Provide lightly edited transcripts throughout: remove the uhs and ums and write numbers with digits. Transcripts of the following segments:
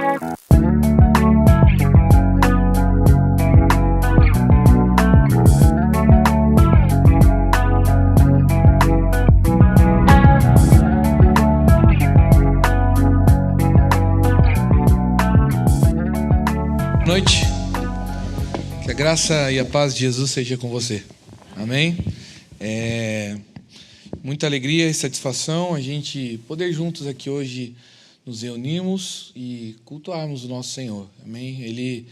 Boa noite, que a graça e a paz de Jesus seja com você, amém? Muita alegria e satisfação a gente poder juntos aqui hoje nos reunirmos e cultuarmos o nosso Senhor, amém?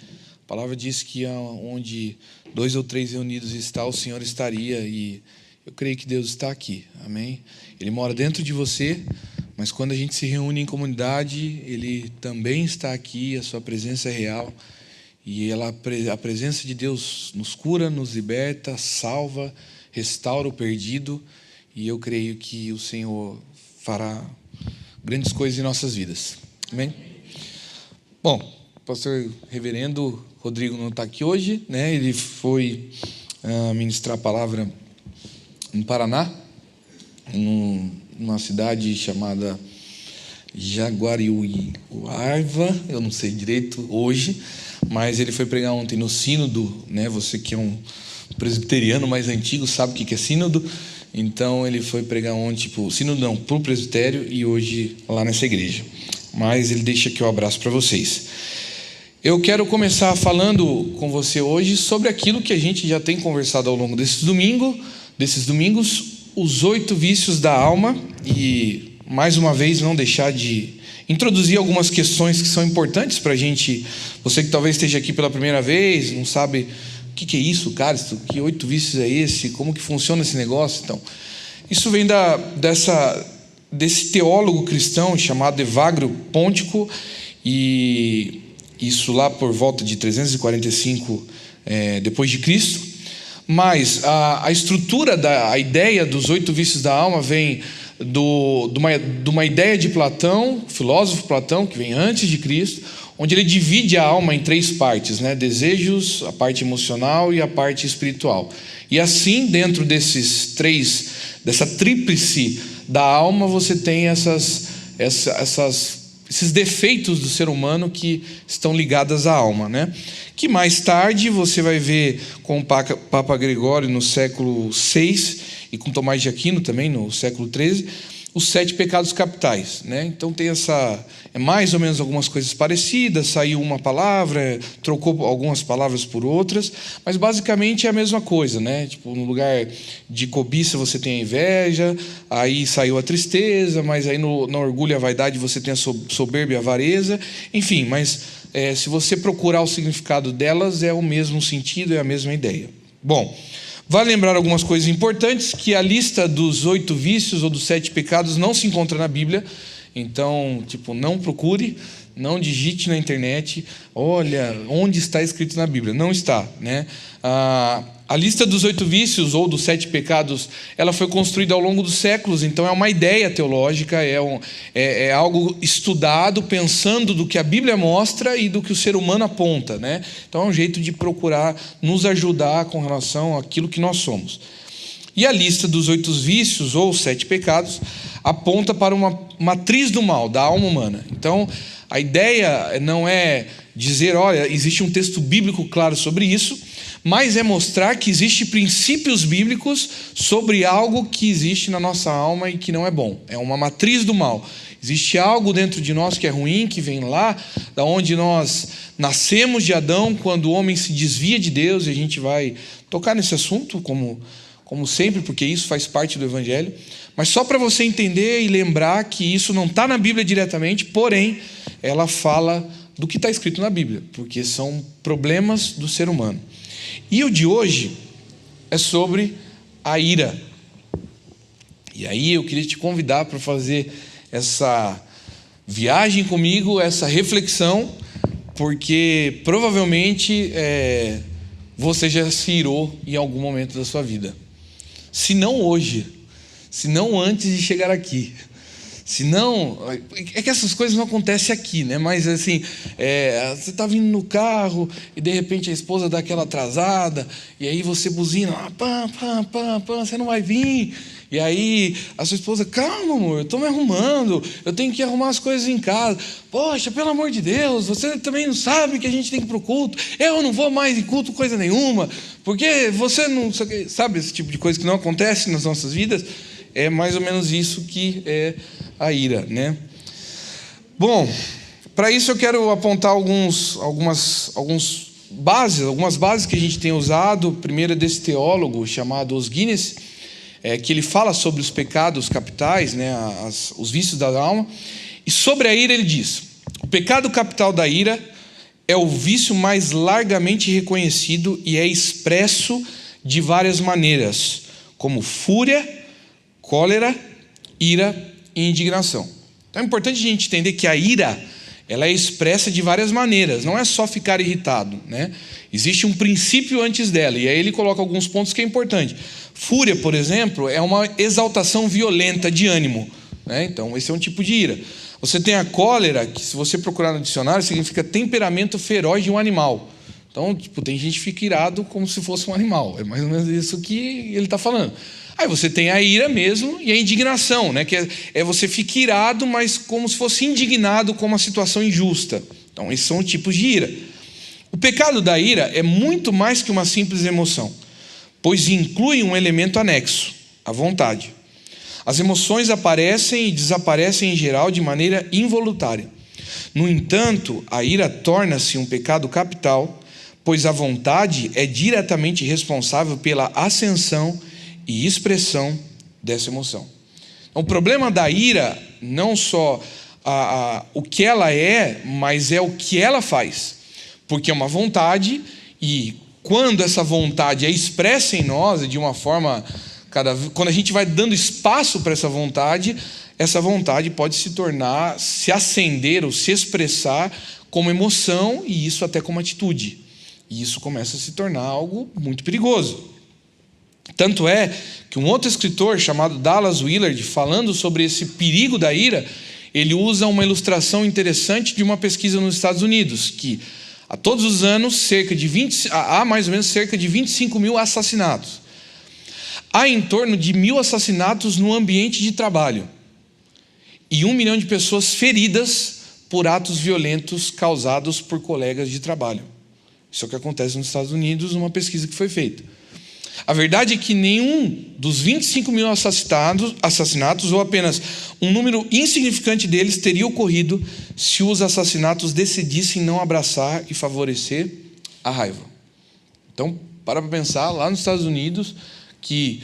A palavra diz que onde 2 ou 3 reunidos está, o Senhor estaria, e eu creio que Deus está aqui, amém? Ele mora dentro de você, mas quando a gente se reúne em comunidade, Ele também está aqui, a sua presença é real. E a presença de Deus nos cura, nos liberta, salva, restaura o perdido. E eu creio que o Senhor fará grandes coisas em nossas vidas. Amém? Bom, o pastor reverendo Rodrigo não está aqui hoje, né? Ele foi ministrar a palavra no Paraná, numa cidade chamada Jaguariúva, eu não sei direito hoje, mas ele foi pregar ontem no sínodo, né? Você que é um presbiteriano mais antigo sabe o que é sínodo. Então ele foi pregar ontem, sínodo não, para o presbitério, e hoje lá nessa igreja. Mas ele deixa aqui o abraço para vocês. Eu quero começar falando com você hoje sobre aquilo que a gente já tem conversado ao longo desses domingos, os 8 vícios da alma, e mais uma vez não deixar de introduzir algumas questões que são importantes para a gente. Você que talvez esteja aqui pela primeira vez, não sabe o que é isso, cara, que 8 vícios é esse, como que funciona esse negócio. Então, isso vem desse teólogo cristão chamado Evagrio Póntico, e isso lá por volta de 345 depois de Cristo. Mas a estrutura, a ideia dos 8 vícios da alma vem de uma ideia de Platão, filósofo Platão, que vem antes de Cristo, onde ele divide a alma em 3 partes, né? Desejos, a parte emocional e a parte espiritual. E assim, dentro dessa tríplice da alma, você tem esses defeitos do ser humano que estão ligados à alma, né? Que mais tarde você vai ver com o Papa Gregório no século VI, e com Tomás de Aquino também no século XIII, os 7 pecados capitais, né? Então tem mais ou menos algumas coisas parecidas, saiu uma palavra, trocou algumas palavras por outras, mas basicamente é a mesma coisa, né? Tipo, no lugar de cobiça você tem a inveja, aí saiu a tristeza, mas aí no orgulho e a vaidade você tem a soberba e a avareza, enfim, mas se você procurar o significado delas, é o mesmo sentido, é a mesma ideia. Bom, vale lembrar algumas coisas importantes, que a lista dos 8 vícios ou dos 7 pecados não se encontra na Bíblia. Então, não procure, não digite na internet, olha, onde está escrito na Bíblia. Não está, né? A lista dos 8 vícios ou dos 7 pecados, ela foi construída ao longo dos séculos, então é uma ideia teológica, é algo estudado, pensando do que a Bíblia mostra e do que o ser humano aponta, né? Então é um jeito de procurar nos ajudar com relação àquilo que nós somos. E a lista dos 8 vícios ou 7 pecados aponta para uma matriz do mal, da alma humana. Então, a ideia não é dizer, olha, existe um texto bíblico claro sobre isso, mas é mostrar que existem princípios bíblicos sobre algo que existe na nossa alma e que não é bom. É uma matriz do mal. Existe algo dentro de nós que é ruim, que vem lá, da onde nós nascemos de Adão, quando o homem se desvia de Deus, e a gente vai tocar nesse assunto, como sempre, porque isso faz parte do Evangelho. Mas só para você entender e lembrar que isso não está na Bíblia diretamente, porém, ela fala do que está escrito na Bíblia, porque são problemas do ser humano. E o de hoje é sobre a ira. E aí eu queria te convidar para fazer essa viagem comigo, essa reflexão, porque provavelmente você já se irou em algum momento da sua vida. Se não hoje, se não antes de chegar aqui. Se não, é que essas coisas não acontecem aqui, né? Mas assim, você está vindo no carro e de repente a esposa dá aquela atrasada, e aí você buzina, pam, você não vai vir. E aí a sua esposa, calma amor, eu estou me arrumando, eu tenho que arrumar as coisas em casa. Poxa, pelo amor de Deus, você também não sabe que a gente tem que ir para o culto. Eu não vou mais em culto coisa nenhuma, porque você não... Sabe esse tipo de coisa que não acontece nas nossas vidas? É mais ou menos isso que é a ira, né? Bom, para isso eu quero apontar algumas bases que a gente tem usado. Primeiro é desse teólogo chamado Os Guinness, que ele fala sobre os pecados capitais, né, os vícios da alma. E sobre a ira ele diz: o pecado capital da ira é o vício mais largamente reconhecido e é expresso de várias maneiras, como fúria, cólera, ira e indignação. Então é importante a gente entender que a ira, ela é expressa de várias maneiras, não é só ficar irritado, né? Existe um princípio antes dela, e aí ele coloca alguns pontos que é importante. Fúria, por exemplo, é uma exaltação violenta de ânimo, né? Então esse é um tipo de ira. Você tem a cólera, que se você procurar no dicionário, significa temperamento feroz de um animal. Então, tem gente que fica irado como se fosse um animal, é mais ou menos isso que ele está falando. Aí você tem a ira mesmo e a indignação, né? Que é você fica irado, mas como se fosse indignado com uma situação injusta. Então, esses são tipos de ira. O pecado da ira é muito mais que uma simples emoção, pois inclui um elemento anexo, a vontade. As emoções aparecem e desaparecem em geral de maneira involuntária. No entanto, a ira torna-se um pecado capital, pois a vontade é diretamente responsável pela ascensão e expressão dessa emoção. Então, o problema da ira não só o que ela é, mas é o que ela faz. Porque é uma vontade, e quando essa vontade é expressa em nós de uma forma, quando a gente vai dando espaço para essa vontade pode se acender ou se expressar como emoção, e isso até como atitude. E isso começa a se tornar algo muito perigoso. Tanto é que um outro escritor chamado Dallas Willard, falando sobre esse perigo da ira, ele usa uma ilustração interessante de uma pesquisa nos Estados Unidos, que a todos os anos há mais ou menos cerca de 25 mil assassinatos. Há em torno de 1.000 assassinatos no ambiente de trabalho e 1 milhão de pessoas feridas por atos violentos causados por colegas de trabalho. Isso é o que acontece nos Estados Unidos, numa pesquisa que foi feita. A verdade é que nenhum dos 25 mil assassinatos, ou apenas um número insignificante deles, teria ocorrido se os assassinatos decidissem não abraçar e favorecer a raiva. Então, para pensar, lá nos Estados Unidos, que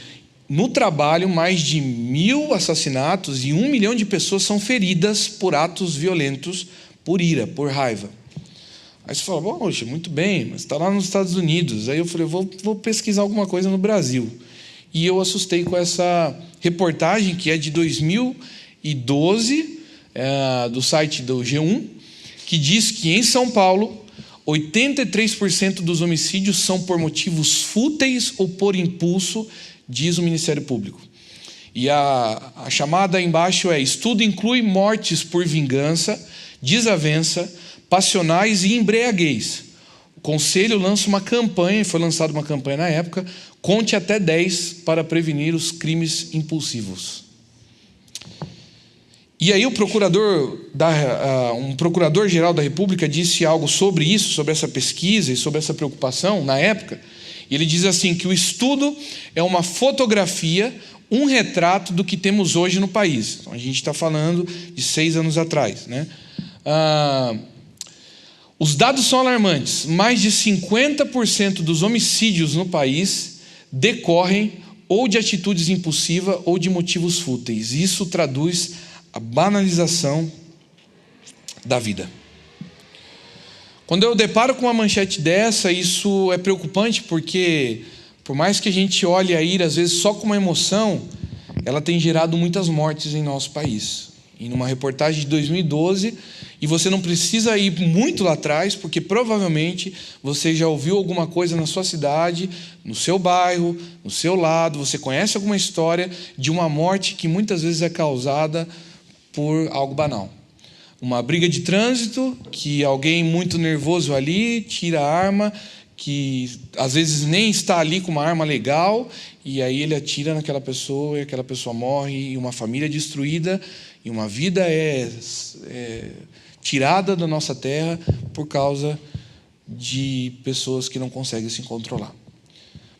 no trabalho mais de 1.000 assassinatos e 1 milhão de pessoas são feridas por atos violentos, por ira, por raiva. Aí você fala, poxa, muito bem, mas está lá nos Estados Unidos. Aí eu falei, vou pesquisar alguma coisa no Brasil. E eu assustei com essa reportagem, que é de 2012, do site do G1, que diz que em São Paulo, 83% dos homicídios são por motivos fúteis ou por impulso, diz o Ministério Público. E a chamada embaixo é: estudo inclui mortes por vingança, desavença, passionais e embriaguez. O Conselho lança uma campanha, foi lançada uma campanha na época, conte até 10 para prevenir os crimes impulsivos. E aí um procurador-geral da República disse algo sobre isso, sobre essa pesquisa e sobre essa preocupação na época. E ele diz assim, que o estudo é uma fotografia, um retrato do que temos hoje no país. Então, a gente está falando de 6 anos atrás, né? Os dados são alarmantes. Mais de 50% dos homicídios no país decorrem ou de atitudes impulsivas ou de motivos fúteis. Isso traduz a banalização da vida. Quando eu deparo com uma manchete dessa, isso é preocupante, porque por mais que a gente olhe a ira às vezes só com uma emoção, ela tem gerado muitas mortes em nosso país. E numa reportagem de 2012, e você não precisa ir muito lá atrás, porque provavelmente você já ouviu alguma coisa na sua cidade, no seu bairro, no seu lado, você conhece alguma história de uma morte que muitas vezes é causada por algo banal. Uma briga de trânsito, que alguém muito nervoso ali tira a arma, que às vezes nem está ali com uma arma legal, e aí ele atira naquela pessoa, e aquela pessoa morre, e uma família é destruída, e uma vida é tirada da nossa terra por causa de pessoas que não conseguem se controlar.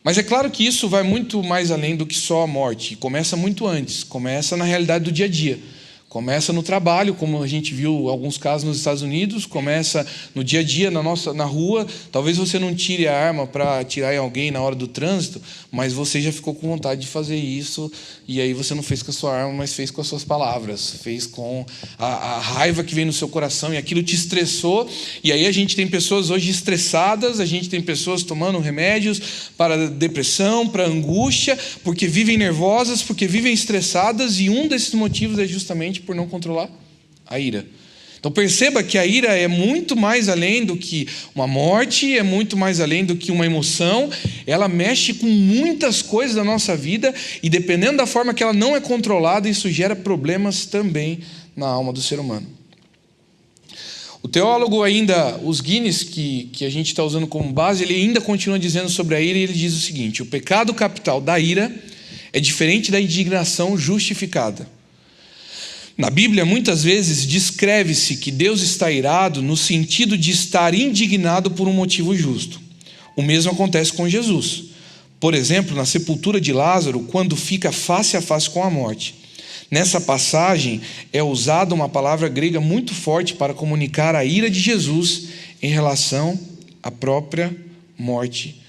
Mas é claro que isso vai muito mais além do que só a morte. Começa muito antes, começa na realidade do dia a dia. Começa no trabalho, como a gente viu alguns casos nos Estados Unidos, começa no dia a dia, na rua. Talvez você não tire a arma para atirar em alguém na hora do trânsito, mas você já ficou com vontade de fazer isso, e aí você não fez com a sua arma, mas fez com as suas palavras, fez com a raiva que vem no seu coração, e aquilo te estressou. E aí a gente tem pessoas hoje estressadas, a gente tem pessoas tomando remédios para depressão, para angústia, porque vivem nervosas, porque vivem estressadas, e um desses motivos é justamente por não controlar a ira. Então perceba que a ira é muito mais além do que uma morte, é muito mais além do que uma emoção. Ela mexe com muitas coisas da nossa vida, e dependendo da forma que ela não é controlada, isso gera problemas também na alma do ser humano. O teólogo ainda, os Guinness, que a gente está usando como base, ele ainda continua dizendo sobre a ira, e ele diz o seguinte: o pecado capital da ira é diferente da indignação justificada. Na Bíblia, muitas vezes, descreve-se que Deus está irado no sentido de estar indignado por um motivo justo. O mesmo acontece com Jesus. Por exemplo, na sepultura de Lázaro, quando fica face a face com a morte. Nessa passagem, é usada uma palavra grega muito forte para comunicar a ira de Jesus em relação à própria morte,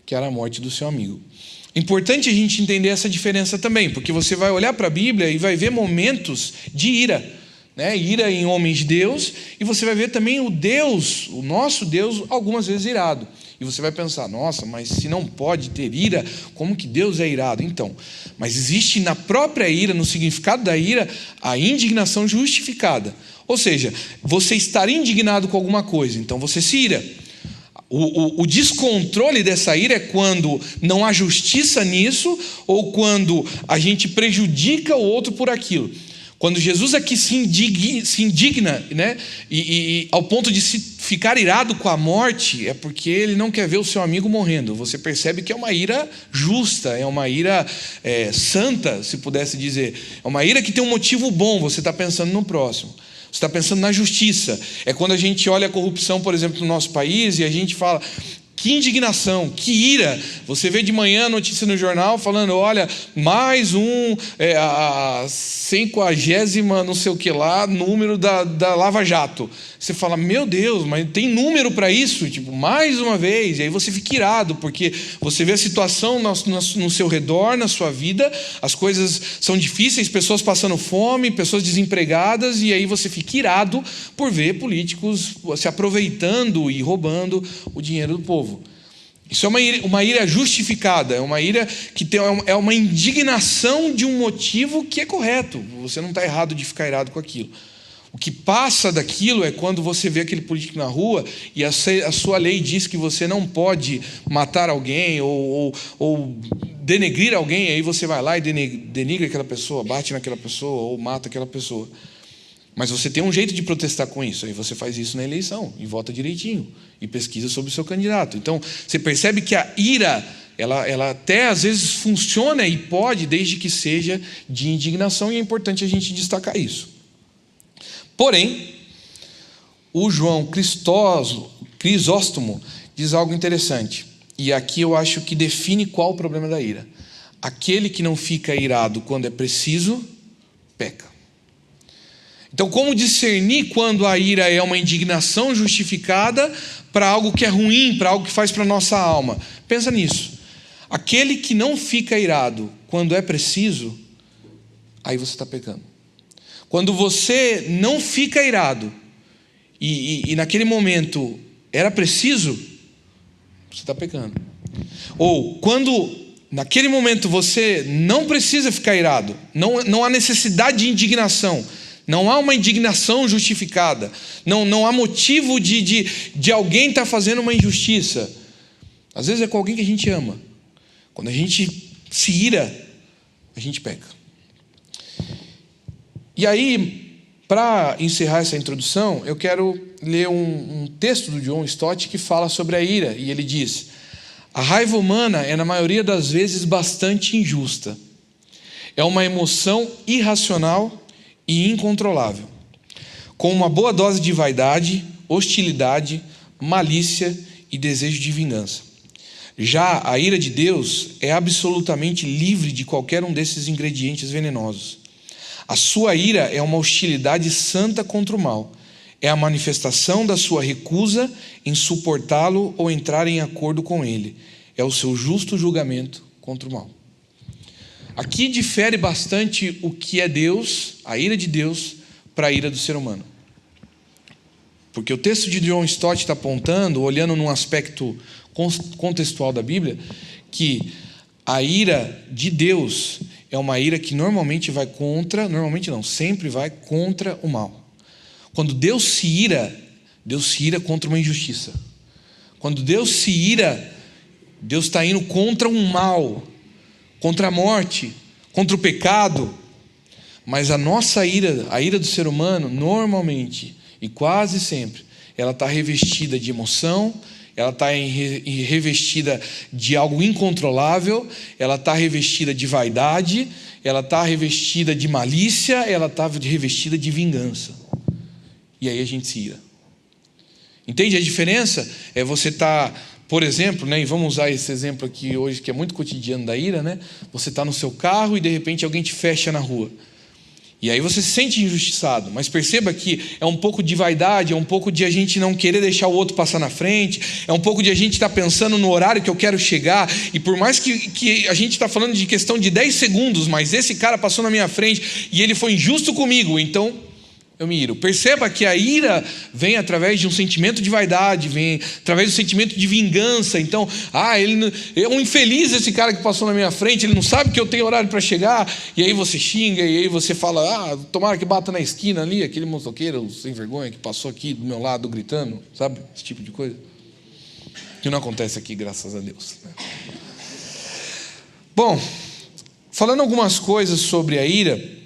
que era a morte do seu amigo. Importante a gente entender essa diferença também, porque você vai olhar para a Bíblia e vai ver momentos de ira, né? Ira em homens de Deus, e você vai ver também o Deus, o nosso Deus, algumas vezes irado. E você vai pensar: nossa, mas se não pode ter ira, como que Deus é irado? Então, mas existe na própria ira, no significado da ira, a indignação justificada. Ou seja, você estar indignado com alguma coisa, então você se ira. O descontrole dessa ira é quando não há justiça nisso, ou quando a gente prejudica o outro por aquilo. Quando Jesus aqui se indigna, né, e ao ponto de se ficar irado com a morte, é porque ele não quer ver o seu amigo morrendo. Você percebe que é uma ira justa, é uma ira santa, se pudesse dizer. É uma ira que tem um motivo bom, você está pensando no próximo. Você está pensando na justiça. É quando a gente olha a corrupção, por exemplo, no nosso país, e a gente fala: que indignação, que ira. Você vê de manhã a notícia no jornal falando: olha, mais a 50ª não sei o que lá, número da Lava Jato. Você fala: meu Deus, mas tem número para isso? Tipo, mais uma vez. E aí você fica irado, porque você vê a situação no seu redor, na sua vida, as coisas são difíceis, pessoas passando fome, pessoas desempregadas, e aí você fica irado por ver políticos se aproveitando e roubando o dinheiro do povo. Isso é uma ira justificada, é uma ira que é uma indignação de um motivo que é correto. Você não está errado de ficar irado com aquilo. O que passa daquilo é quando você vê aquele político na rua e a sua lei diz que você não pode matar alguém ou denegrir alguém, aí você vai lá e denigra aquela pessoa, bate naquela pessoa ou mata aquela pessoa. Mas você tem um jeito de protestar com isso, aí você faz isso na eleição e vota direitinho e pesquisa sobre o seu candidato. Então, você percebe que a ira, ela até às vezes funciona e pode, desde que seja de indignação, e é importante a gente destacar isso. Porém, o João Crisóstomo diz algo interessante, e aqui eu acho que define qual o problema da ira. Aquele que não fica irado quando é preciso, peca. Então, como discernir quando a ira é uma indignação justificada para algo que é ruim, para algo que faz para a nossa alma? Pensa nisso. Aquele que não fica irado quando é preciso, aí você está pecando. Quando você não fica irado e naquele momento era preciso, você está pecando. Ou quando naquele momento você não precisa ficar irado, não há necessidade de indignação, não há uma indignação justificada, não há motivo de alguém estar fazendo uma injustiça. Às vezes é com alguém que a gente ama. Quando a gente se ira, a gente peca. E aí, para encerrar essa introdução, eu quero ler um texto do John Stott que fala sobre a ira, e ele diz: a raiva humana é, na maioria das vezes, bastante injusta. É uma emoção irracional e incontrolável, com uma boa dose de vaidade, hostilidade, malícia e desejo de vingança. Já a ira de Deus é absolutamente livre de qualquer um desses ingredientes venenosos. A sua ira é uma hostilidade santa contra o mal. É a manifestação da sua recusa em suportá-lo ou entrar em acordo com ele. É o seu justo julgamento contra o mal. Aqui difere bastante o que é Deus, a ira de Deus, para a ira do ser humano. Porque o texto de John Stott está apontando, olhando num aspecto contextual da Bíblia, que a ira de Deus é uma ira que sempre vai contra o mal. Quando Deus se ira contra uma injustiça. Quando Deus se ira, Deus está indo contra um mal, contra a morte, contra o pecado. Mas a nossa ira, a ira do ser humano, normalmente e quase sempre, ela está revestida de emoção, ela está revestida de algo incontrolável, ela está revestida de vaidade, ela está revestida de malícia, ela está revestida de vingança. E aí a gente se ira. Entende a diferença? É você estar, por exemplo, e vamos usar esse exemplo aqui hoje, que é muito cotidiano da ira, você está no seu carro e de repente alguém te fecha na rua. E aí você se sente injustiçado, mas perceba que é um pouco de vaidade, é um pouco de a gente não querer deixar o outro passar na frente, é um pouco de a gente estar pensando no horário que eu quero chegar, e por mais que a gente está falando de questão de 10 segundos, mas esse cara passou na minha frente e ele foi injusto comigo, então eu me iro. Perceba que a ira vem através de um sentimento de vaidade, vem através do sentimento de vingança. Então, ele é um infeliz esse cara que passou na minha frente, ele não sabe que eu tenho horário para chegar, e aí você xinga, e aí você fala, tomara que bata na esquina ali, aquele motoqueiro sem vergonha que passou aqui do meu lado gritando, sabe? Esse tipo de coisa. Que não acontece aqui, graças a Deus. Bom, falando algumas coisas sobre a ira,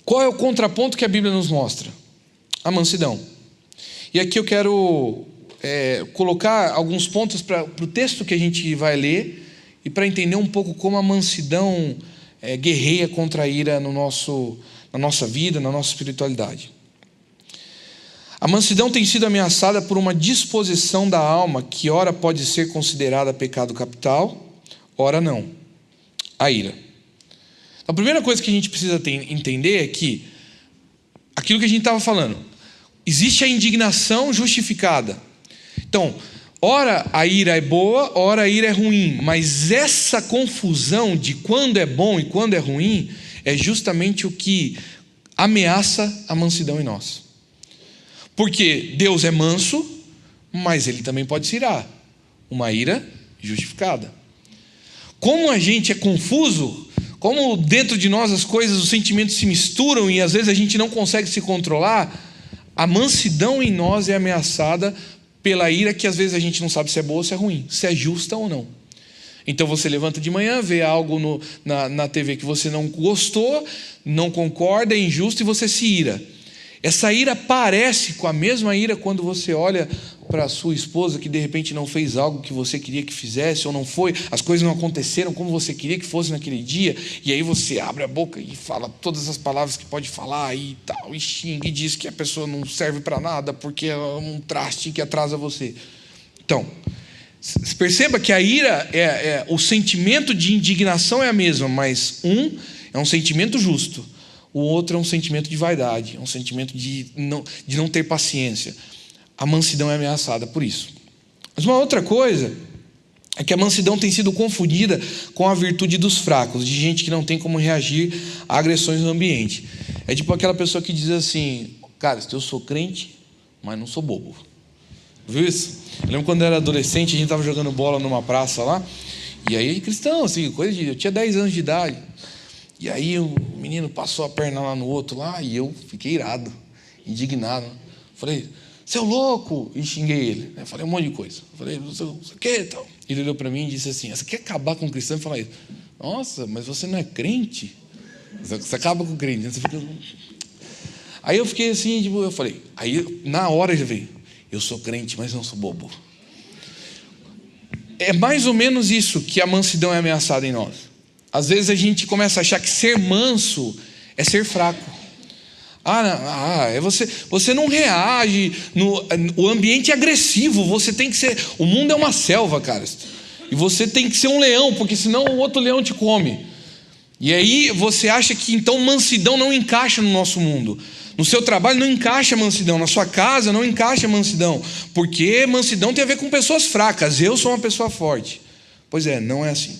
qual é o contraponto que a Bíblia nos mostra? A mansidão. E aqui eu quero colocar alguns pontos para o texto que a gente vai ler e para entender um pouco como a mansidão guerreia contra a ira na nossa vida, na nossa espiritualidade. A mansidão tem sido ameaçada por uma disposição da alma que ora pode ser considerada pecado capital, ora não. A ira. A primeira coisa que a gente precisa entender é que aquilo que a gente estava falando, existe a indignação justificada. Então, ora a ira é boa, ora a ira é ruim, mas essa confusão de quando é bom e quando é ruim é justamente o que ameaça a mansidão em nós. Porque Deus é manso, mas Ele também pode se irar. Uma ira justificada. Como a gente é confuso, como dentro de nós as coisas, os sentimentos se misturam e às vezes a gente não consegue se controlar, a mansidão em nós é ameaçada pela ira que às vezes a gente não sabe se é boa ou se é ruim, se é justa ou não. Então você levanta de manhã, vê algo na TV que você não gostou, não concorda, é injusto e você se ira. Essa ira parece com a mesma ira quando você olha para a sua esposa que de repente não fez algo que você queria que fizesse, ou não foi, as coisas não aconteceram como você queria que fosse naquele dia, e aí você abre a boca e fala todas as palavras que pode falar e tal, e xinga e diz que a pessoa não serve para nada porque é um traste que atrasa você. Então, perceba que a ira, o sentimento de indignação é a mesma, mas é um sentimento justo, o outro é um sentimento de vaidade, é um sentimento de não ter paciência. A mansidão é ameaçada por isso. Mas uma outra coisa é que a mansidão tem sido confundida com a virtude dos fracos, de gente que não tem como reagir a agressões no ambiente. É tipo aquela pessoa que diz assim, cara, eu sou crente, mas não sou bobo. Viu isso? Eu lembro quando eu era adolescente, a gente estava jogando bola numa praça lá, e aí cristão, assim, eu tinha 10 anos de idade. E aí o menino passou a perna lá no outro lá, e eu fiquei irado, indignado. Falei, seu louco! E xinguei ele. Eu falei um monte de coisa. Eu falei, você quer? Então. Ele olhou para mim e disse assim, você quer acabar com o cristão? Eu falei, nossa, mas você não é crente? Você acaba com o crente. Você fica... Aí eu fiquei assim, tipo, eu falei, aí na hora eu já veio, eu sou crente, mas não sou bobo. É mais ou menos isso que a mansidão é ameaçada em nós. Às vezes a gente começa a achar que ser manso é ser fraco. Você não reage, o ambiente é agressivo, você tem que ser, o mundo é uma selva, cara, e você tem que ser um leão, porque senão o outro leão te come. E aí você acha que então mansidão não encaixa no nosso mundo. No seu trabalho não encaixa mansidão, na sua casa não encaixa mansidão, porque mansidão tem a ver com pessoas fracas, eu sou uma pessoa forte. Pois é, não é assim.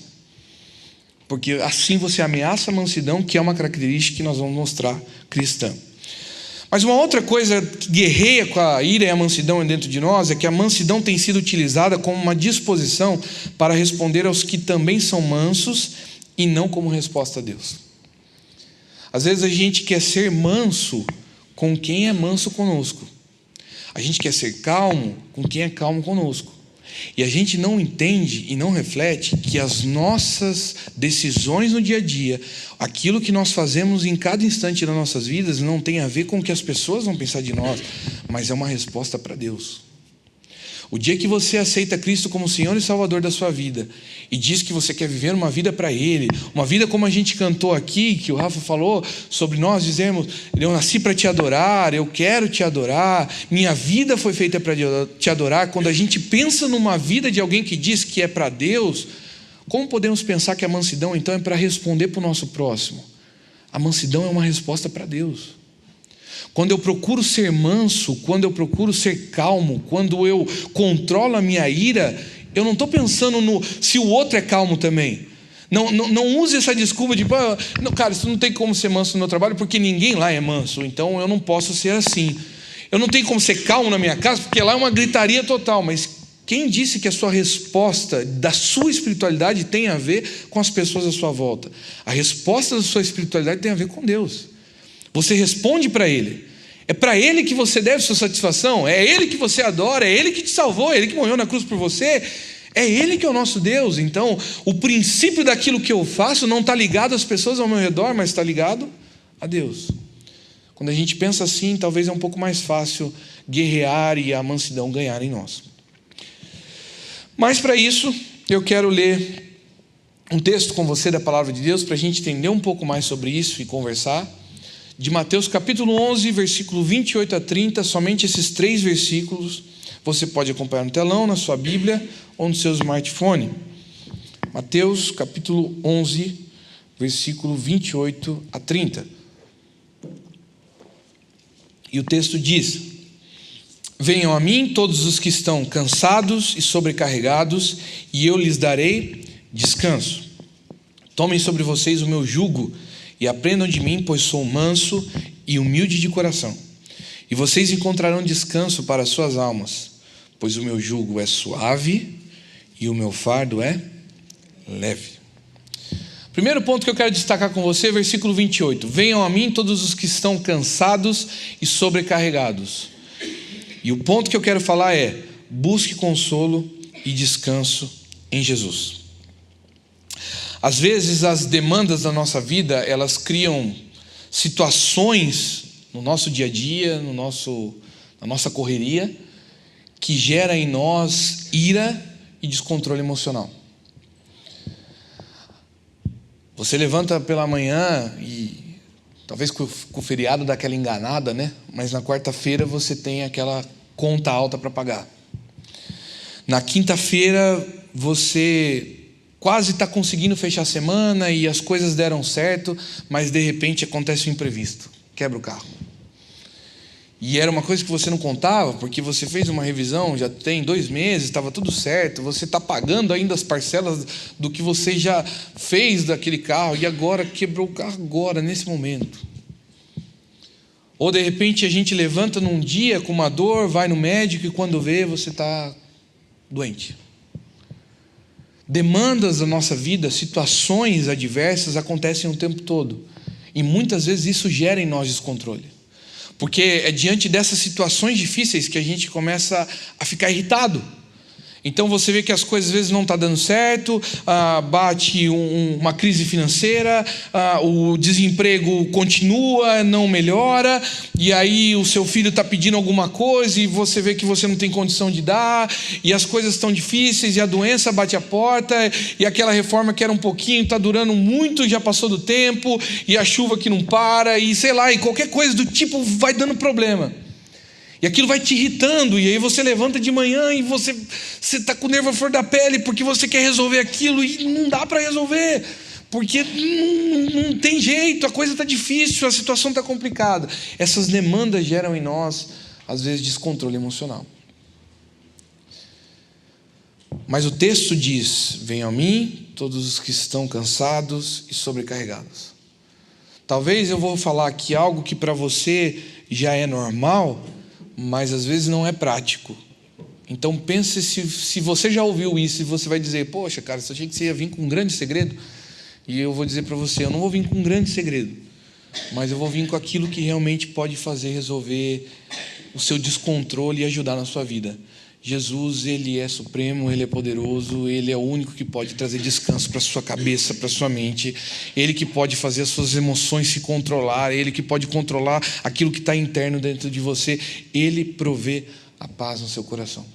Porque assim você ameaça a mansidão, que é uma característica que nós vamos mostrar cristã. Mas uma outra coisa que guerreia com a ira e a mansidão dentro de nós é que a mansidão tem sido utilizada como uma disposição para responder aos que também são mansos e não como resposta a Deus. Às vezes a gente quer ser manso com quem é manso conosco. A gente quer ser calmo com quem é calmo conosco. E a gente não entende e não reflete que as nossas decisões no dia a dia, aquilo que nós fazemos em cada instante das nossas vidas, não tem a ver com o que as pessoas vão pensar de nós, mas é uma resposta para Deus. O dia que você aceita Cristo como Senhor e Salvador da sua vida e diz que você quer viver uma vida para Ele, uma vida como a gente cantou aqui, que o Rafa falou sobre nós, dizemos, eu nasci para te adorar, eu quero te adorar, minha vida foi feita para te adorar. Quando a gente pensa numa vida de alguém que diz que é para Deus, como podemos pensar que a mansidão então é para responder para o nosso próximo? A mansidão é uma resposta para Deus. Quando eu procuro ser manso, quando eu procuro ser calmo, quando eu controlo a minha ira, eu não estou pensando se o outro é calmo também. Não use essa desculpa de, cara, isso não tem como ser manso no meu trabalho, porque ninguém lá é manso, então eu não posso ser assim. Eu não tenho como ser calmo na minha casa, porque lá é uma gritaria total. Mas quem disse que a sua resposta da sua espiritualidade tem a ver com as pessoas à sua volta? A resposta da sua espiritualidade tem a ver com Deus. Você responde para Ele. É para Ele que você deve sua satisfação. É Ele que você adora. É Ele que te salvou. É Ele que morreu na cruz por você. É Ele que é o nosso Deus. Então, o princípio daquilo que eu faço não está ligado às pessoas ao meu redor, mas está ligado a Deus. Quando a gente pensa assim, talvez é um pouco mais fácil guerrear e a mansidão ganhar em nós. Mas para isso, eu quero ler um texto com você da Palavra de Deus, para a gente entender um pouco mais sobre isso e conversar. De Mateus capítulo 11, versículo 28 a 30, somente esses 3 versículos, você pode acompanhar no telão, na sua Bíblia ou no seu smartphone. Mateus capítulo 11, versículo 28 a 30. E o texto diz: venham a mim todos os que estão cansados e sobrecarregados, e eu lhes darei descanso. Tomem sobre vocês o meu jugo e aprendam de mim, pois sou manso e humilde de coração. E vocês encontrarão descanso para as suas almas, pois o meu jugo é suave e o meu fardo é leve. Primeiro ponto que eu quero destacar com você, versículo 28. Venham a mim todos os que estão cansados e sobrecarregados. E o ponto que eu quero falar é: busque consolo e descanso em Jesus. Às vezes as demandas da nossa vida, elas criam situações no nosso dia a dia, na nossa correria, que gera em nós ira e descontrole emocional. Você levanta pela manhã e talvez com o feriado dá aquela enganada, né? Mas na quarta-feira você tem aquela conta alta para pagar. Na quinta-feira você quase está conseguindo fechar a semana e as coisas deram certo, mas de repente acontece um imprevisto, quebra o carro. E era uma coisa que você não contava, porque você fez uma revisão, já tem 2 meses, estava tudo certo, você está pagando ainda as parcelas do que você já fez daquele carro, e agora quebrou o carro agora, nesse momento. Ou de repente a gente levanta num dia com uma dor, vai no médico e quando vê você está doente. Demandas da nossa vida, situações adversas acontecem o tempo todo. E muitas vezes isso gera em nós descontrole. Porque é diante dessas situações difíceis que a gente começa a ficar irritado. Então você vê que as coisas às vezes não estão dando certo, bate uma crise financeira, o desemprego continua, não melhora, e aí o seu filho está pedindo alguma coisa e você vê que você não tem condição de dar, e as coisas estão difíceis, e a doença bate a porta, e aquela reforma que era um pouquinho está durando muito, já passou do tempo, e a chuva que não para, e sei lá, e qualquer coisa do tipo vai dando problema. E aquilo vai te irritando, e aí você levanta de manhã e você está com o nervo à flor da pele, porque você quer resolver aquilo e não dá para resolver, porque não tem jeito, a coisa está difícil, a situação está complicada. Essas demandas geram em nós, às vezes, descontrole emocional. Mas o texto diz: venham a mim todos os que estão cansados e sobrecarregados. Talvez eu vou falar aqui algo que para você já é normal, mas às vezes não é prático. Então pense se você já ouviu isso e você vai dizer: poxa, cara, eu achei que você ia vir com um grande segredo. E eu vou dizer para você: eu não vou vir com um grande segredo, mas eu vou vir com aquilo que realmente pode fazer resolver o seu descontrole e ajudar na sua vida. Jesus, Ele é supremo, Ele é poderoso, Ele é o único que pode trazer descanso para a sua cabeça, para a sua mente. Ele que pode fazer as suas emoções se controlar, Ele que pode controlar aquilo que está interno dentro de você. Ele provê a paz no seu coração.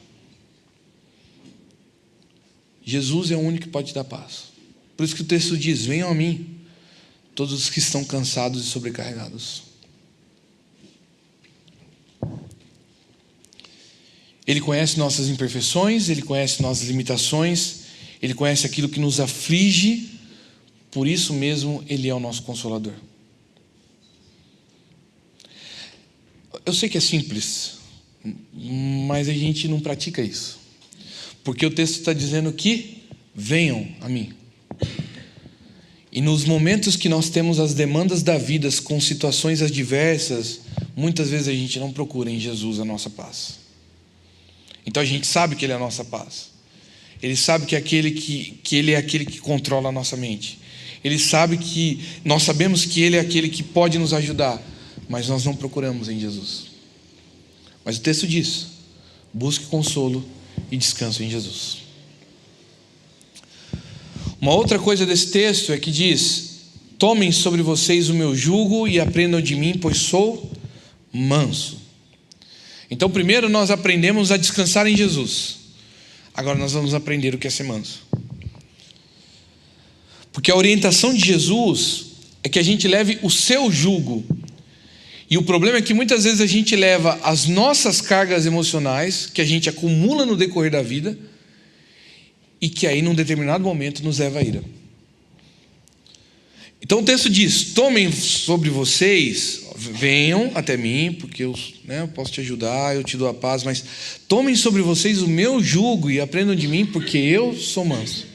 Jesus é o único que pode te dar paz. Por isso que o texto diz: venham a mim todos os que estão cansados e sobrecarregados. Ele conhece nossas imperfeições, Ele conhece nossas limitações, Ele conhece aquilo que nos aflige, por isso mesmo Ele é o nosso Consolador. Eu sei que é simples, mas a gente não pratica isso, porque o texto está dizendo que venham a mim. E nos momentos que nós temos as demandas da vida com situações adversas, muitas vezes a gente não procura em Jesus a nossa paz. Então a gente sabe que Ele é a nossa paz. Ele sabe que Ele é aquele que controla a nossa mente. Ele sabe que nós sabemos que Ele é aquele que pode nos ajudar, mas nós não procuramos em Jesus. Mas o texto diz: busque consolo e descanso em Jesus. Uma outra coisa desse texto é que diz: tomem sobre vocês o meu jugo e aprendam de mim, pois sou manso. Então primeiro nós aprendemos a descansar em Jesus. Agora nós vamos aprender o que é ser manso. Porque a orientação de Jesus é que a gente leve o seu jugo. E o problema é que muitas vezes a gente leva as nossas cargas emocionais, que a gente acumula no decorrer da vida, e que aí num determinado momento nos leva à ira. Então o texto diz: tomem sobre vocês, venham até mim, porque eu posso te ajudar, eu te dou a paz, mas tomem sobre vocês o meu jugo e aprendam de mim, porque eu sou manso.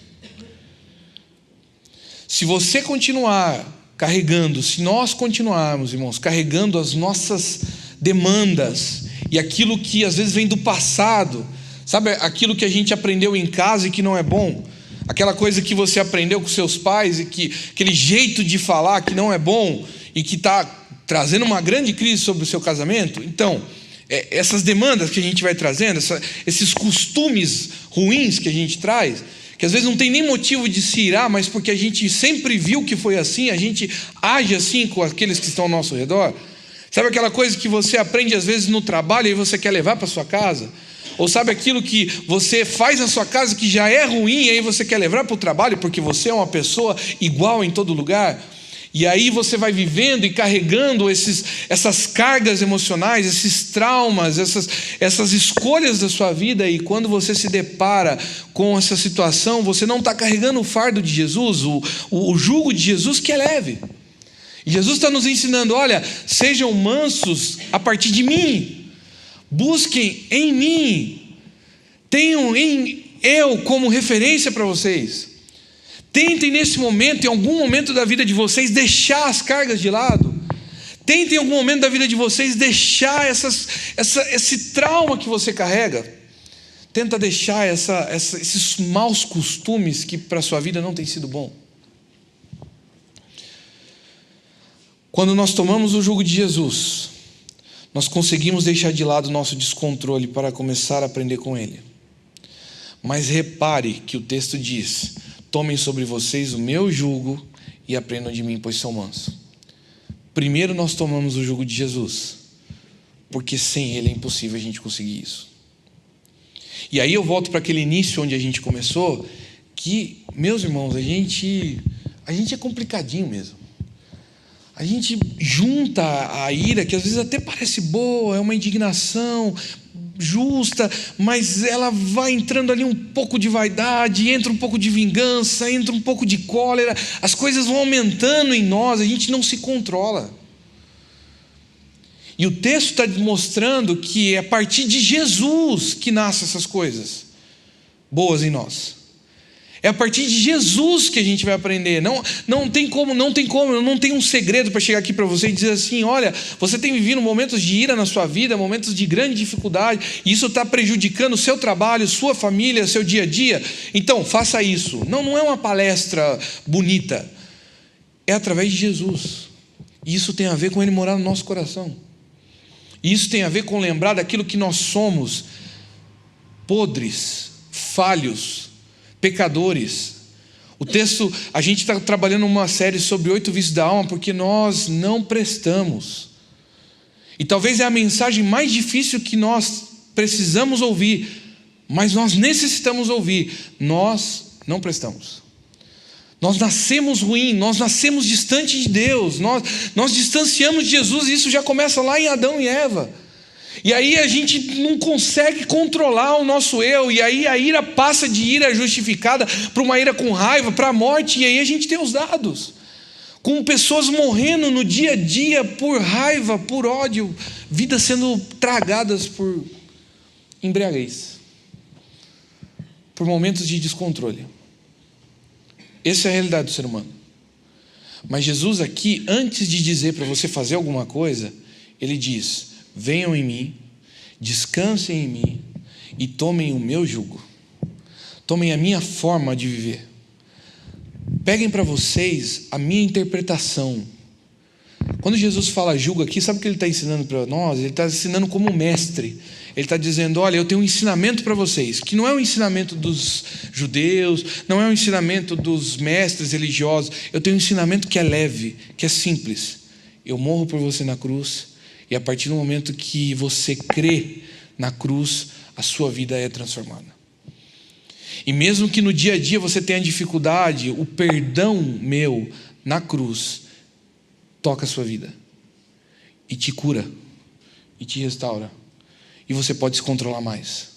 Se você continuar carregando, se nós continuarmos, irmãos, carregando as nossas demandas e aquilo que às vezes vem do passado, sabe, aquilo que a gente aprendeu em casa e que não é bom, aquela coisa que você aprendeu com seus pais e que aquele jeito de falar que não é bom e que está trazendo uma grande crise sobre o seu casamento. Então, essas demandas que a gente vai trazendo, esses costumes ruins que a gente traz, que às vezes não tem nem motivo de se irar, mas porque a gente sempre viu que foi assim, a gente age assim com aqueles que estão ao nosso redor. Sabe aquela coisa que você aprende às vezes no trabalho e você quer levar para sua casa? Ou sabe aquilo que você faz na sua casa que já é ruim e aí você quer levar para o trabalho porque você é uma pessoa igual em todo lugar? E aí você vai vivendo e carregando essas cargas emocionais, esses traumas, essas escolhas da sua vida, e quando você se depara com essa situação, você não está carregando o fardo de Jesus, o jugo de Jesus, que é leve. E Jesus está nos ensinando: olha, sejam mansos a partir de mim, busquem em mim, tenham eu como referência para vocês. Tentem nesse momento, em algum momento da vida de vocês, deixar as cargas de lado. Tentem em algum momento da vida de vocês deixar esse trauma que você carrega. Tenta deixar esses maus costumes que para a sua vida não tem sido bom. Quando nós tomamos o jugo de Jesus, nós conseguimos deixar de lado o nosso descontrole para começar a aprender com Ele. Mas repare que o texto diz: tomem sobre vocês o meu jugo e aprendam de mim, pois sou manso. Primeiro nós tomamos o jugo de Jesus, porque sem ele é impossível a gente conseguir isso. E aí eu volto para aquele início onde a gente começou, que, meus irmãos, a gente é complicadinho mesmo. A gente junta a ira, que às vezes até parece boa, é uma indignação justa, mas ela vai entrando ali um pouco de vaidade, entra um pouco de vingança, entra um pouco de cólera, as coisas vão aumentando em nós, a gente não se controla. E o texto está mostrando que é a partir de Jesus que nascem essas coisas boas em nós. É a partir de Jesus que a gente vai aprender. Não tem como, eu não tenho um segredo para chegar aqui para você e dizer assim: olha, você tem vivido momentos de ira na sua vida, momentos de grande dificuldade, e isso está prejudicando o seu trabalho, sua família, seu dia a dia. Então, faça isso. Não é uma palestra bonita. É através de Jesus. E isso tem a ver com Ele morar no nosso coração. E isso tem a ver com lembrar daquilo que nós somos: podres, falhos, pecadores. O texto, a gente está trabalhando uma série sobre 8 vícios da alma, porque nós não prestamos. E talvez é a mensagem mais difícil que nós precisamos ouvir, mas nós necessitamos ouvir: nós não prestamos. Nós nascemos ruim, nós nascemos distante de Deus, nós distanciamos de Jesus, e isso já começa lá em Adão e Eva. E aí a gente não consegue controlar o nosso eu, e aí a ira passa de ira justificada para uma ira com raiva, para a morte, e aí a gente tem os dados, com pessoas morrendo no dia a dia por raiva, por ódio, vidas sendo tragadas por embriaguez, por momentos de descontrole. Essa é a realidade do ser humano. Mas Jesus aqui, antes de dizer para você fazer alguma coisa, Ele diz: venham em mim, descansem em mim e tomem o meu jugo. Tomem a minha forma de viver. Peguem para vocês a minha interpretação. Quando Jesus fala jugo aqui, sabe o que Ele está ensinando para nós? Ele está ensinando como mestre. Ele está dizendo: olha, eu tenho um ensinamento para vocês, que não é um ensinamento dos judeus, não é um ensinamento dos mestres religiosos. Eu tenho um ensinamento que é leve, que é simples. Eu morro por você na cruz, e a partir do momento que você crê na cruz, a sua vida é transformada. E mesmo que no dia a dia você tenha dificuldade, o perdão meu na cruz toca a sua vida e te cura e te restaura. E você pode se controlar mais.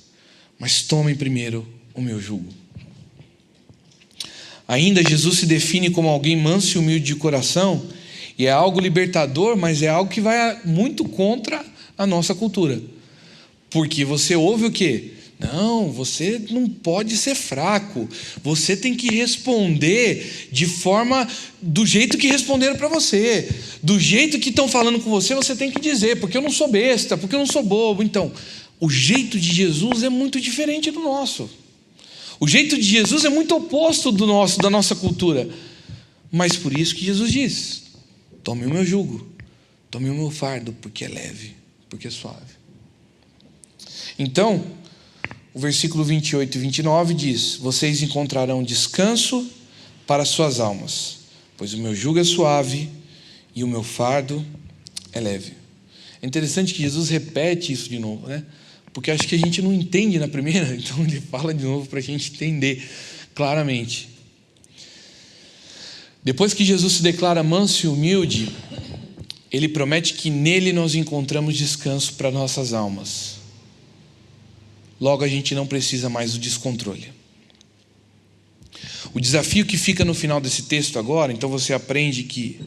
Mas tomem primeiro o meu jugo. Ainda Jesus se define como alguém manso e humilde de coração. E é algo libertador, mas é algo que vai muito contra a nossa cultura. Porque você ouve o quê? Não, você não pode ser fraco. Você tem que responder de forma, do jeito que responderam para você. Do jeito que estão falando com você, você tem que dizer: porque eu não sou besta, porque eu não sou bobo. Então, o jeito de Jesus é muito diferente do nosso. O jeito de Jesus é muito oposto do nosso, da nossa cultura. Mas por isso que Jesus diz: tome o meu jugo, tome o meu fardo, porque é leve, porque é suave. Então, o versículo 28 e 29 diz: vocês encontrarão descanso para suas almas, pois o meu jugo é suave e o meu fardo é leve. É interessante que Jesus repete isso de novo, né? Porque acho que a gente não entende na primeira, então ele fala de novo para a gente entender claramente. Depois que Jesus se declara manso e humilde, Ele promete que nele nós encontramos descanso para nossas almas. Logo, a gente não precisa mais do descontrole. O desafio que fica no final desse texto agora, então você aprende que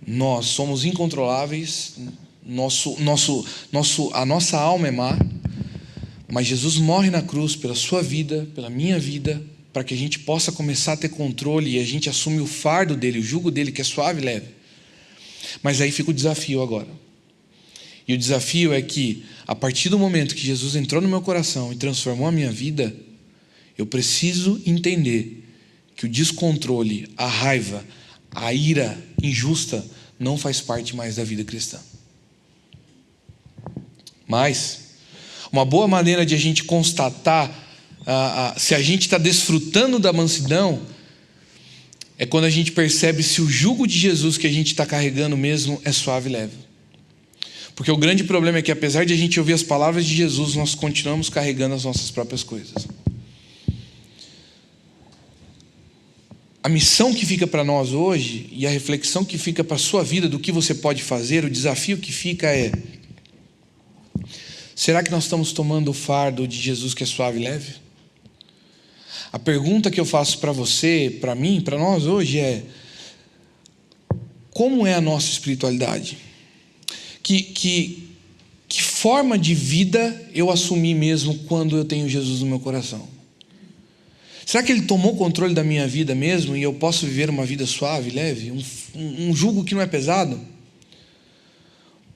nós somos incontroláveis, a nossa alma é má, mas Jesus morre na cruz pela sua vida, pela minha vida, para que a gente possa começar a ter controle e a gente assume o fardo dele, o jugo dele, que é suave e leve. Mas aí fica o desafio agora. E o desafio é que, a partir do momento que Jesus entrou no meu coração e transformou a minha vida, eu preciso entender que o descontrole, a raiva, a ira injusta não faz parte mais da vida cristã. Mas uma boa maneira de a gente constatar se a gente está desfrutando da mansidão, é quando a gente percebe se o jugo de Jesus que a gente está carregando mesmo é suave e leve. Porque o grande problema é que, apesar de a gente ouvir as palavras de Jesus, nós continuamos carregando as nossas próprias coisas. A missão que fica para nós hoje e a reflexão que fica para a sua vida do que você pode fazer, o desafio que fica é: será que nós estamos tomando o fardo de Jesus que é suave e leve? A pergunta que eu faço para você, para mim, para nós hoje é: como é a nossa espiritualidade? Que forma de vida eu assumi mesmo quando eu tenho Jesus no meu coração? Será que Ele tomou controle da minha vida mesmo e eu posso viver uma vida suave, leve? Um jugo que não é pesado?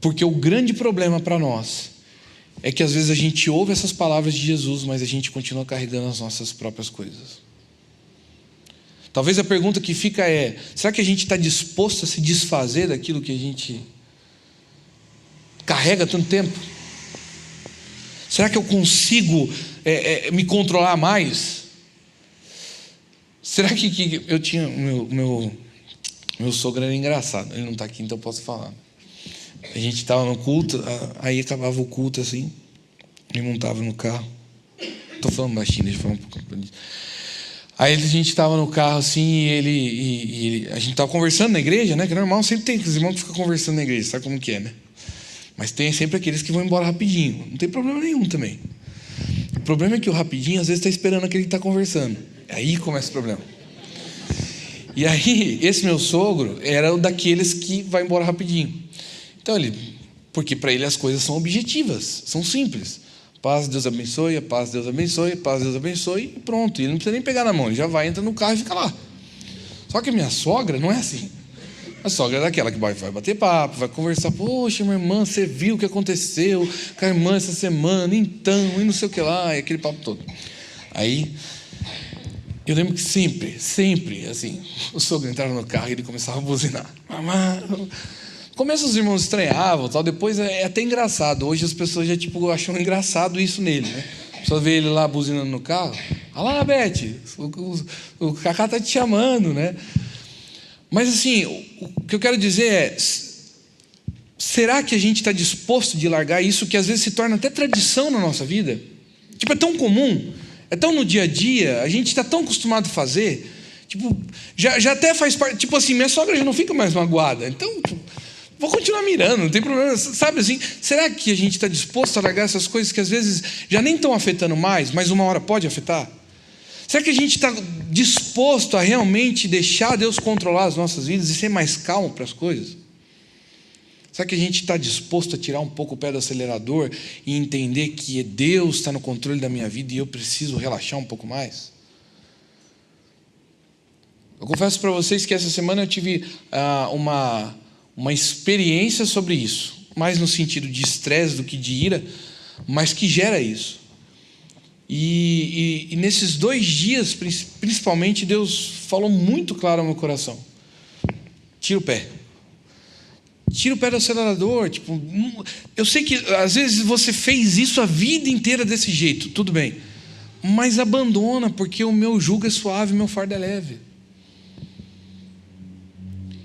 Porque o grande problema para nós é que às vezes a gente ouve essas palavras de Jesus, mas a gente continua carregando as nossas próprias coisas. Talvez a pergunta que fica é: será que a gente está disposto a se desfazer daquilo que a gente carrega tanto tempo? Será que eu consigo me controlar mais? Será que eu tinha... Meu sogro era engraçado. Ele não está aqui, então eu posso falar. A gente estava no culto, aí acabava o culto assim, ele montava no carro. Estou falando baixinho, deixa eu falar um pouco. Aí a gente estava no carro assim, e a gente estava conversando na igreja, né? Que é normal, sempre tem os irmãos que ficam conversando na igreja, sabe como que é, né? Mas tem sempre aqueles que vão embora rapidinho. Não tem problema nenhum também. O problema é que o rapidinho às vezes está esperando aquele que está conversando. Aí começa o problema. E aí, esse meu sogro era o daqueles que vai embora rapidinho. Então porque para ele as coisas são objetivas, são simples. Paz, Deus abençoe, paz, Deus abençoe, paz, Deus abençoe, e pronto. E ele não precisa nem pegar na mão, ele já vai, entra no carro e fica lá. Só que a minha sogra não é assim. A sogra é daquela que vai bater papo, vai conversar. Poxa, minha irmã, você viu o que aconteceu com a irmã essa semana? Então, e não sei o que lá, e aquele papo todo. Aí, eu lembro que sempre, assim, o sogro entrava no carro e ele começava a buzinar. No começo os irmãos estranhavam, tal, depois é até engraçado. Hoje as pessoas já acham engraçado isso nele, né? A pessoa vê ele lá buzinando no carro. Olha lá, Beth, o Cacá está te chamando, né? Mas assim, o que eu quero dizer é: será que a gente está disposto de largar isso que às vezes se torna até tradição na nossa vida? É tão comum, é tão no dia a dia, a gente está tão acostumado a fazer, já até faz parte, assim, minha sogra já não fica mais magoada, então vou continuar mirando, não tem problema, sabe assim? Será que a gente está disposto a largar essas coisas que às vezes já nem estão afetando mais, mas uma hora pode afetar? Será que a gente está disposto a realmente deixar Deus controlar as nossas vidas e ser mais calmo para as coisas? Será que a gente está disposto a tirar um pouco o pé do acelerador e entender que Deus está no controle da minha vida e eu preciso relaxar um pouco mais? Eu confesso para vocês que essa semana eu tive uma experiência sobre isso, mais no sentido de estresse do que de ira, mas que gera isso. E nesses 2 dias, principalmente, Deus falou muito claro ao meu coração: tira o pé. Tira o pé do acelerador. Eu sei que às vezes você fez isso a vida inteira desse jeito, tudo bem, mas abandona, porque o meu jugo é suave, o meu fardo é leve.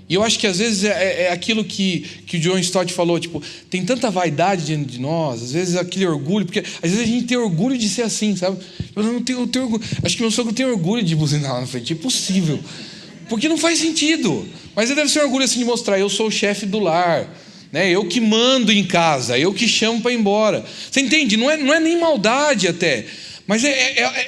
E eu acho que às vezes é aquilo que o John Stott falou, tem tanta vaidade dentro de nós, às vezes aquele orgulho, porque às vezes a gente tem orgulho de ser assim, sabe? Eu não tenho orgulho. Acho que meu sogro tem orgulho de buzinar lá na frente, é impossível, porque não faz sentido. Mas ele deve ser um orgulho assim de mostrar: eu sou o chefe do lar, né? Eu que mando em casa, eu que chamo para ir embora. Você entende? Não é nem maldade até, mas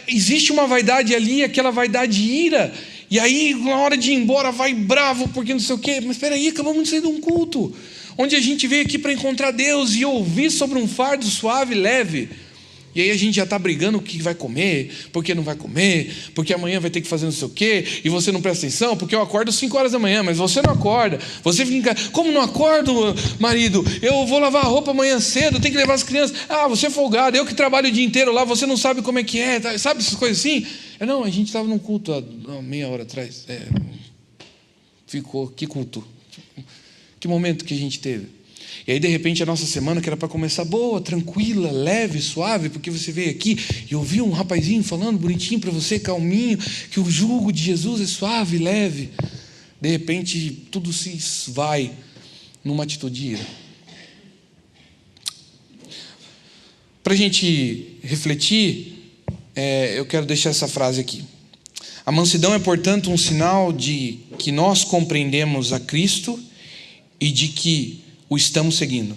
existe uma vaidade ali, aquela vaidade ira. E aí, na hora de ir embora, vai bravo, porque não sei o quê. Mas espera aí, acabamos de sair de um culto, onde a gente veio aqui para encontrar Deus e ouvir sobre um fardo suave e leve. E aí a gente já está brigando o que vai comer, porque não vai comer, porque amanhã vai ter que fazer não sei o quê, e você não presta atenção, porque eu acordo às 5 horas da manhã, mas você não acorda. Você fica em casa: como não acordo, marido? Eu vou lavar a roupa amanhã cedo, tenho que levar as crianças. Você é folgado, eu que trabalho o dia inteiro lá, você não sabe como é que é, sabe essas coisas assim? Não, a gente estava num culto há meia hora atrás. Que culto? Que momento que a gente teve? E aí de repente a nossa semana, que era para começar boa, tranquila, leve, suave, porque você veio aqui e ouviu um rapazinho falando bonitinho para você, calminho, que o jugo de Jesus é suave, leve. De repente tudo se esvai numa atitude de ira. Para a gente refletir, eu quero deixar essa frase aqui. A mansidão é, portanto, um sinal de que nós compreendemos a Cristo e de que o estamos seguindo.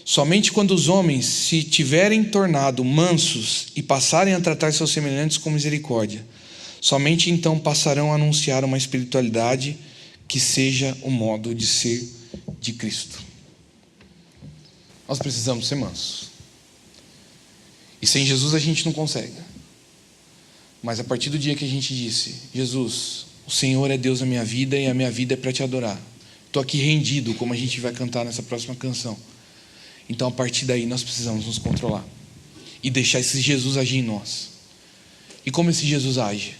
Somente quando os homens se tiverem tornado mansos e passarem a tratar seus semelhantes com misericórdia, somente então passarão a anunciar uma espiritualidade que seja o modo de ser de Cristo. Nós precisamos ser mansos. E sem Jesus a gente não consegue. Mas a partir do dia que a gente disse: Jesus, o Senhor é Deus na minha vida e a minha vida é para te adorar. Estou aqui rendido, como a gente vai cantar nessa próxima canção. Então a partir daí nós precisamos nos controlar e deixar esse Jesus agir em nós. E como esse Jesus age?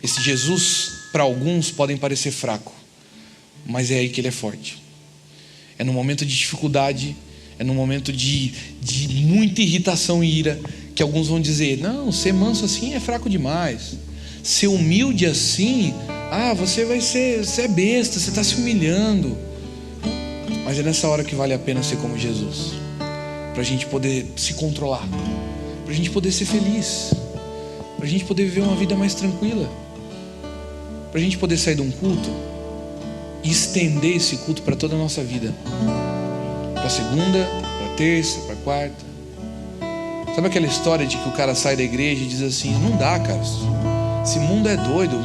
Esse Jesus, para alguns, podem parecer fraco, mas é aí que ele é forte. É no momento de dificuldade, é no momento de muita irritação e ira, que alguns vão dizer: não, ser manso assim é fraco demais. Ser humilde assim, você é besta, você está se humilhando. Mas é nessa hora que vale a pena ser como Jesus, para a gente poder se controlar, para a gente poder ser feliz, para a gente poder viver uma vida mais tranquila, para a gente poder sair de um culto e estender esse culto para toda a nossa vida, para segunda, para terça, para quarta. Sabe aquela história de que o cara sai da igreja e diz assim: não dá, cara, esse mundo é doido,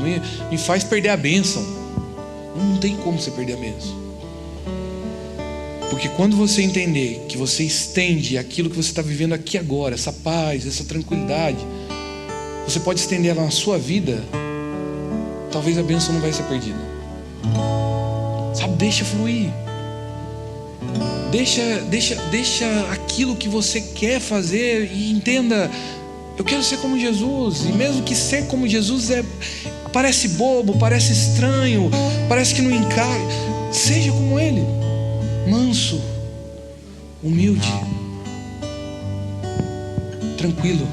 me faz perder a bênção. Não tem como você perder a bênção. Porque quando você entender que você estende aquilo que você está vivendo aqui agora, essa paz, essa tranquilidade, você pode estender ela na sua vida, talvez a bênção não vai ser perdida. Sabe, deixa fluir. Deixa aquilo que você quer fazer e entenda: eu quero ser como Jesus. E mesmo que ser como Jesus parece bobo, parece estranho, parece que não encaixa, seja como Ele, manso, humilde, tranquilo.